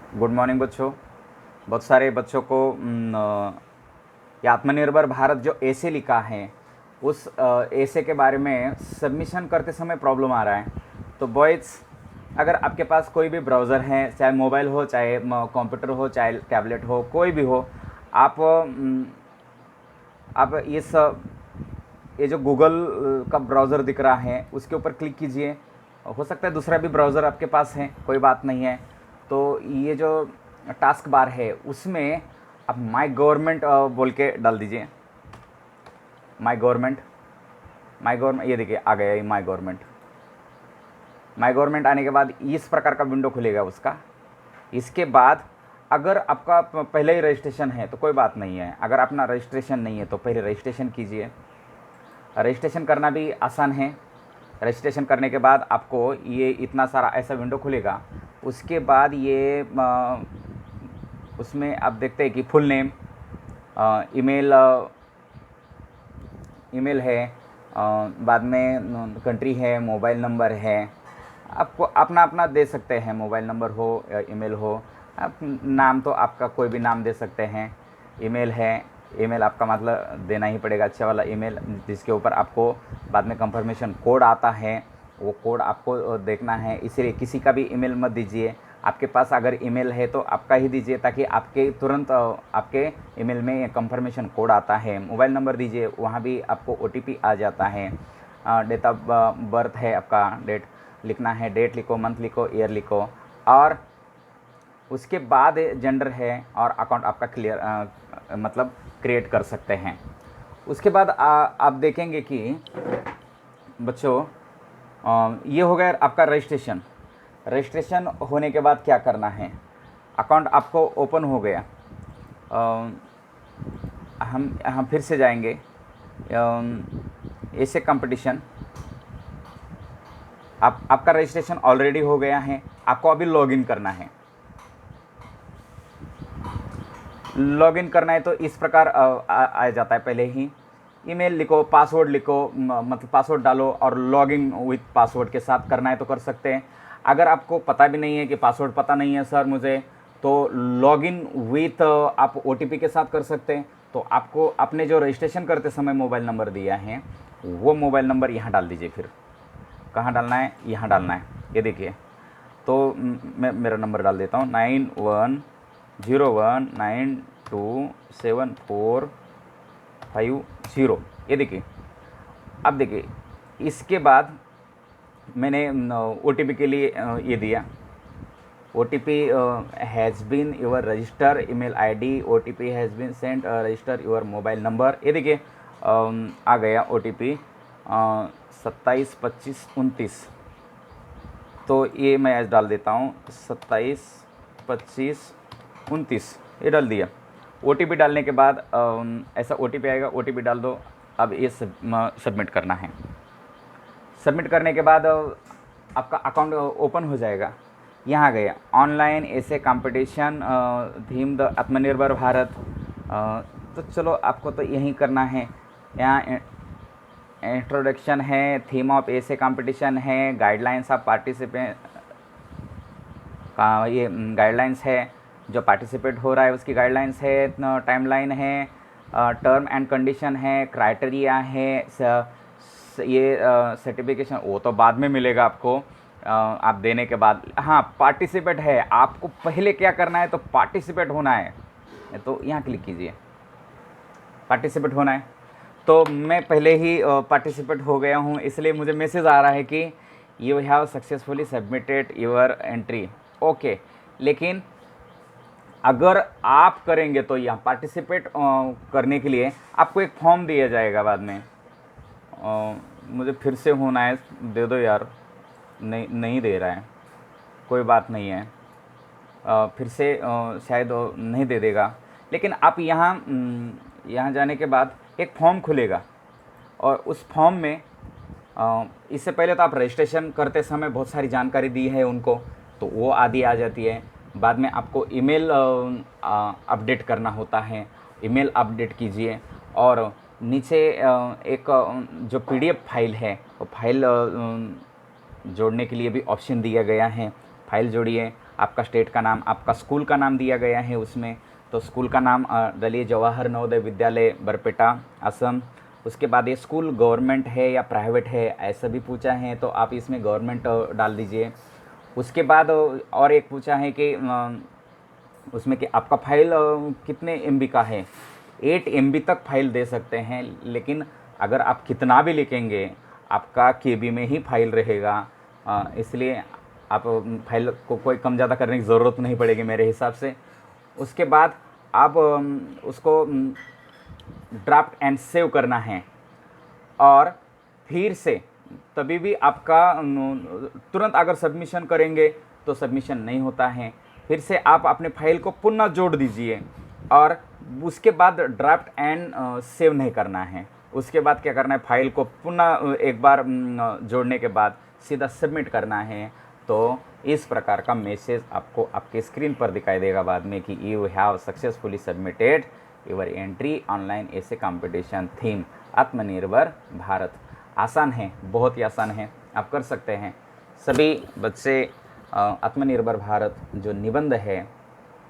Good morning बच्चों। बहुत सारे बच्चों को ये आत्मनिर्भर भारत जो ऐसे लिखा है उस ऐसे के बारे में सबमिशन करते समय प्रॉब्लम आ रहा है। तो बॉयज़, अगर आपके पास कोई भी ब्राउज़र है, चाहे मोबाइल हो, चाहे कंप्यूटर हो, चाहे टैबलेट हो, कोई भी हो, आप ये जो गूगल का ब्राउज़र दिख रहा है उसके ऊपर क्लिक कीजिए। हो सकता है दूसरा भी ब्राउज़र आपके पास है, कोई बात नहीं है। तो ये जो टास्क बार है उसमें आप माई गवर्नमेंट बोल के डाल दीजिए। माई गवर्नमेंट ये देखिए आ गया ये माई गवर्नमेंट आने के बाद इस प्रकार का विंडो खुलेगा उसका। इसके बाद अगर आपका पहले ही रजिस्ट्रेशन है तो कोई बात नहीं है, अगर अपना रजिस्ट्रेशन नहीं है तो पहले रजिस्ट्रेशन कीजिए। रजिस्ट्रेशन करना भी आसान है। रजिस्ट्रेशन करने के बाद आपको ये इतना सारा ऐसा विंडो खुलेगा। उसके बाद ये उसमें आप देखते हैं कि फुल नेम, ईमेल ईमेल है, बाद में कंट्री है, मोबाइल नंबर है। आपको अपना अपना दे सकते हैं, मोबाइल नंबर हो या ईमेल हो। आप नाम तो आपका कोई भी नाम दे सकते हैं। ईमेल है, ईमेल आपका मतलब देना ही पड़ेगा अच्छा वाला ईमेल, जिसके ऊपर आपको बाद में कंफर्मेशन कोड आता है, वो कोड आपको देखना है। इसीलिए किसी का भी ईमेल मत दीजिए। आपके पास अगर ईमेल है तो आपका ही दीजिए, ताकि आपके तुरंत आपके ईमेल में कंफर्मेशन कोड आता है। मोबाइल नंबर दीजिए, वहाँ भी आपको ओटीपी आ जाता है। डेट ऑफ बर्थ है आपका, डेट लिखना है, डेट लिखो, मंथ लिखो, ईयर लिखो। और उसके बाद जेंडर है और अकाउंट आपका क्लियर मतलब क्रिएट कर सकते हैं। उसके बाद आप देखेंगे कि बच्चों ये हो गया आपका रजिस्ट्रेशन। रजिस्ट्रेशन होने के बाद क्या करना है, अकाउंट आपको ओपन हो गया। हम फिर से जाएंगे ऐसे कंपटीशन। आपका रजिस्ट्रेशन ऑलरेडी हो गया है, आपको अभी लॉगिन करना है। लॉगिन करना है तो इस प्रकार आ जाता है। पहले ही ईमेल लिखो, पासवर्ड लिखो, मतलब पासवर्ड डालो और लॉगिन विथ पासवर्ड के साथ करना है तो कर सकते हैं। अगर आपको पता भी नहीं है कि पासवर्ड पता नहीं है सर मुझे, तो लॉगिन विथ आप ओटीपी के साथ कर सकते हैं। तो आपको अपने जो रजिस्ट्रेशन करते समय मोबाइल नंबर दिया है वो मोबाइल नंबर यहाँ डाल दीजिए। फिर कहाँ डालना है, यहाँ डालना है। ये देखिए, तो मैं मेरा नंबर डाल देता हूँ, 9101927450। ये देखिए, अब देखिए इसके बाद मैंने ओटीपी के लिए ये दिया, OTP has been your register email ID, OTP has been sent register your mobile number. ये देखिए आ गया ओटीपी 272529। तो ये मैं आज डाल देता हूँ 272529, ये डाल दिया। ओटीपी डालने के बाद ऐसा ओटीपी आएगा, ओटीपी डाल दो। अब ये सबमिट करना है। सबमिट करने के बाद आपका अकाउंट ओपन हो जाएगा। यहाँ गया ऑनलाइन ऐसे कंपटीशन थीम द आत्मनिर्भर भारत। तो चलो आपको तो यही करना है। यहाँ इंट्रोडक्शन है, थीम ऑफ ऐसे कंपटीशन है, गाइडलाइंस ऑफ पार्टिसिपेंट का ये गाइडलाइंस है, जो पार्टिसिपेट हो रहा है उसकी गाइडलाइंस है, टाइमलाइन है, टर्म एंड कंडीशन है, क्राइटेरिया है, ये सर्टिफिकेशन वो तो बाद में मिलेगा आपको आप देने के बाद। हाँ, पार्टिसिपेट है, आपको पहले क्या करना है, तो पार्टिसिपेट होना है। तो यहाँ क्लिक कीजिए, पार्टिसिपेट होना है। तो मैं पहले ही पार्टिसिपेट हो गया हूँ, इसलिए मुझे मैसेज आ रहा है कि you have successfully submitted your entry. Okay, लेकिन अगर आप करेंगे तो यहाँ पार्टिसिपेट करने के लिए आपको एक फॉर्म दिया जाएगा बाद में। मुझे फिर से होना है, दे दो यार। नहीं दे रहा है, कोई बात नहीं है। फिर से शायद नहीं दे देगा। लेकिन आप यहाँ जाने के बाद एक फॉर्म खुलेगा, और उस फॉर्म में इससे पहले तो आप रजिस्ट्रेशन करते समय बहुत सारी जानकारी दी है उनको, तो वो आदि आ जाती है। बाद में आपको ईमेल अपडेट करना होता है, ईमेल अपडेट कीजिए। और नीचे एक जो पीडीएफ फाइल है वो फाइल जोड़ने के लिए भी ऑप्शन दिया गया है, फाइल जोड़िए। आपका स्टेट का नाम, आपका स्कूल का नाम दिया गया है उसमें, तो स्कूल का नाम डालिए जवाहर नवोदय विद्यालय बरपेटा असम। उसके बाद ये स्कूल गवर्नमेंट है या प्राइवेट है ऐसा भी पूछा है, तो आप इसमें गवर्नमेंट डाल दीजिए। उसके बाद और एक पूछा है कि उसमें कि आपका फाइल कितने MB का है। 8 MB तक फाइल दे सकते हैं, लेकिन अगर आप कितना भी लिखेंगे आपका KB में ही फाइल रहेगा, इसलिए आप फाइल को कोई कम ज़्यादा करने की ज़रूरत नहीं पड़ेगी मेरे हिसाब से। उसके बाद आप उसको ड्राफ्ट एंड सेव करना है, और फिर से तभी भी आपका तुरंत अगर सबमिशन करेंगे तो सबमिशन नहीं होता है। फिर से आप अपने फाइल को पुनः जोड़ दीजिए, और उसके बाद ड्राफ्ट एंड सेव नहीं करना है। उसके बाद क्या करना है, फाइल को पुनः एक बार जोड़ने के बाद सीधा सबमिट करना है। तो इस प्रकार का मैसेज आपको आपके स्क्रीन पर दिखाई देगा बाद में कि you have successfully submitted your entry online ऐसे कंपटीशन थीम आत्मनिर्भर भारत। आसान है, बहुत ही आसान है, आप कर सकते हैं। सभी बच्चे आत्मनिर्भर भारत जो निबंध है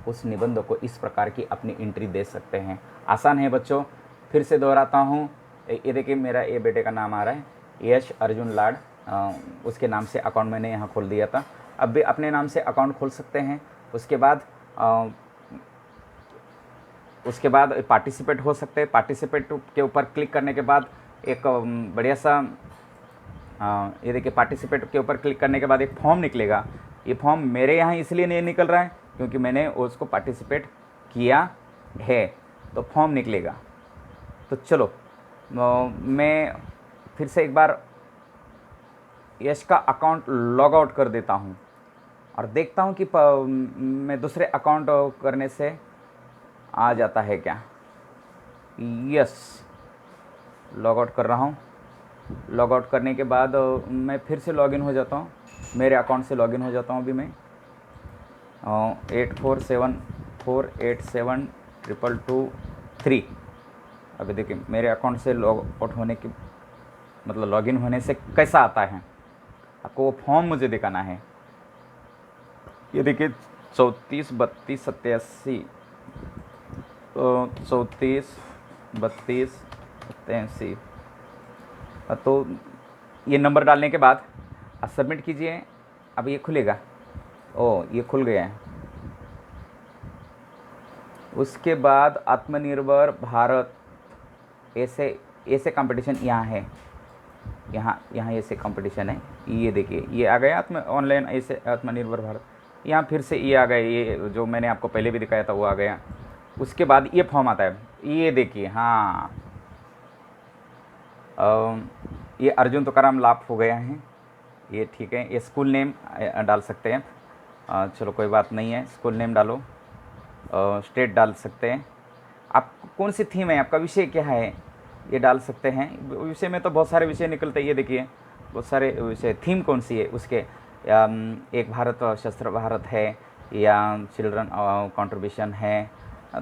उस निबंध को इस प्रकार की अपनी एंट्री दे सकते हैं। आसान है बच्चों। फिर से दोहराता हूँ, ये देखिए मेरा ये बेटे का नाम आ रहा है यश अर्जुन लाड, उसके नाम से अकाउंट मैंने यहाँ खोल दिया था। अब भी अपने नाम से अकाउंट खोल सकते हैं। उसके बाद पार्टिसिपेट हो सकते हैं। पार्टिसिपेट के ऊपर क्लिक करने के बाद एक बढ़िया सा ये देखिए पार्टिसिपेट के ऊपर क्लिक करने के बाद एक फॉर्म निकलेगा। ये फॉर्म मेरे यहाँ इसलिए नहीं निकल रहा है क्योंकि मैंने उसको पार्टिसिपेट किया है, तो फॉर्म निकलेगा। तो चलो मैं फिर से एक बार यश का अकाउंट लॉग आउट कर देता हूँ और देखता हूँ कि मैं दूसरे अकाउंट करने से आ जाता है क्या। यस, लॉग आउट कर रहा हूँ। लॉग आउट करने के बाद मैं फिर से लॉगिन हो जाता हूँ, मेरे अकाउंट से लॉगिन हो जाता हूँ। अभी मैं 8474872223 अभी देखिए मेरे अकाउंट से लॉग आउट होने की मतलब लॉगिन होने से कैसा आता है, आपको वो फॉर्म मुझे दिखाना है। ये देखिए 34 32 87 34 32 87, तो ये नंबर डालने के बाद आप सबमिट कीजिए। अब ये खुलेगा। ओ, ये खुल गया है। उसके बाद आत्मनिर्भर भारत ऐसे कंपटीशन यहाँ है, यहाँ ऐसे कंपटीशन है। ये देखिए ये आ गया ऑनलाइन ऐसे आत्मनिर्भर भारत। यहाँ फिर से ये आ गया, ये जो मैंने आपको पहले भी दिखाया था वो आ गया। उसके बाद ये फॉर्म आता है, ये देखिए। हाँ, ये अर्जुन तुकाराम लाभ हो गया है, ये ठीक है। ये स्कूल नेम डाल सकते हैं, चलो कोई बात नहीं है, स्कूल नेम डालो। स्टेट डाल सकते हैं, आप कौन सी थीम है, आपका विषय क्या है ये डाल सकते हैं। विषय में तो बहुत सारे विषय निकलते हैं, ये देखिए बहुत सारे विषय। थीम कौन सी है उसके, एक भारत शस्त्र भारत है या चिल्ड्रन कंट्रीब्यूशन है,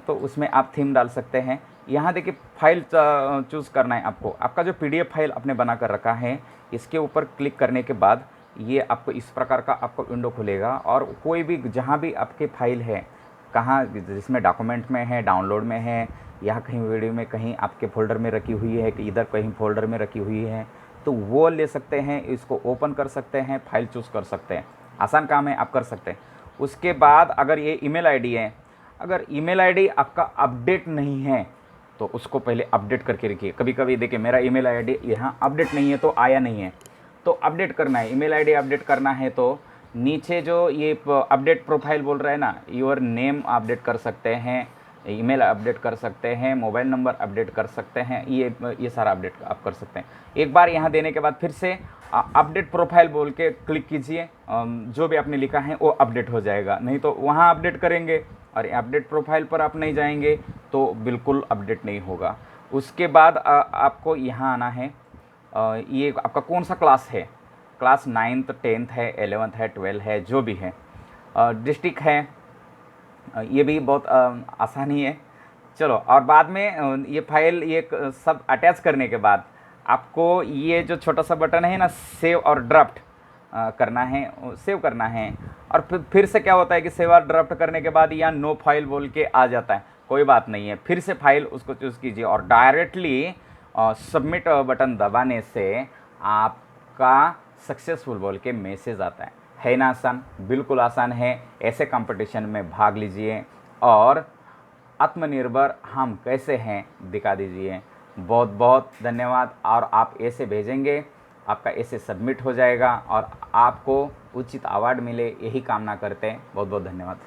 तो उसमें आप थीम डाल सकते हैं। यहाँ देखिए फाइल चूज़ करना है आपको। आपका जो PDF फाइल आपने बना कर रखा है, इसके ऊपर क्लिक करने के बाद ये आपको इस प्रकार का आपको विंडो खुलेगा। और कोई भी जहाँ भी आपकी फाइल है, कहाँ जिसमें डॉक्यूमेंट में है, डाउनलोड में है, या कहीं वीडियो में कहीं आपके फ़ोल्डर में रखी हुई है कि इधर कहीं फ़ोल्डर में रखी हुई है, तो वो ले सकते हैं, इसको ओपन कर सकते हैं, फाइल चूज़ कर सकते हैं। आसान काम है, आप कर सकते हैं। उसके बाद अगर ये ईमेल आईडी है, अगर ईमेल आईडी आपका अपडेट नहीं है तो उसको पहले अपडेट करके रखिए। कभी कभी देखिए मेरा ईमेल आईडी यहाँ अपडेट नहीं है तो आया नहीं है, तो अपडेट करना है। ईमेल आईडी अपडेट करना है तो नीचे जो ये अपडेट प्रोफाइल बोल रहा है ना, योर नेम अपडेट कर सकते हैं, ईमेल अपडेट कर सकते हैं, मोबाइल नंबर अपडेट कर सकते हैं, ये सारा अपडेट आप कर सकते हैं। एक बार यहाँ देने के बाद फिर से अपडेट प्रोफाइल बोल के क्लिक कीजिए, जो भी आपने लिखा है वो अपडेट हो जाएगा। नहीं तो वहाँ अपडेट करेंगे और अपडेट प्रोफाइल पर आप नहीं जाएंगे तो बिल्कुल अपडेट नहीं होगा। उसके बाद आपको यहाँ आना है। ये आपका कौन सा क्लास है, क्लास 9th 10th है, 11th है, 12th है, जो भी है। डिस्ट्रिक्ट है, ये भी बहुत आसान ही है। चलो, और बाद में ये फाइल ये सब अटैच करने के बाद आपको ये जो छोटा सा बटन है ना, सेव और ड्राफ्ट, करना है, सेव करना है। और फिर से क्या होता है कि सेव और ड्राफ्ट करने के बाद यहाँ नो फाइल बोल के आ जाता है। कोई बात नहीं है, फिर से फाइल उसको चूज़ कीजिए और डायरेक्टली सबमिट बटन दबाने से आपका सक्सेसफुल बोल के मैसेज आता है ना आसान? बिल्कुल आसान है। ऐसे कंपटीशन में भाग लीजिए और आत्मनिर्भर हम कैसे हैं दिखा दीजिए। बहुत बहुत धन्यवाद। और आप ऐसे भेजेंगे, आपका ऐसे सबमिट हो जाएगा और आपको उचित अवार्ड मिले, यही कामना करते हैं। बहुत बहुत धन्यवाद।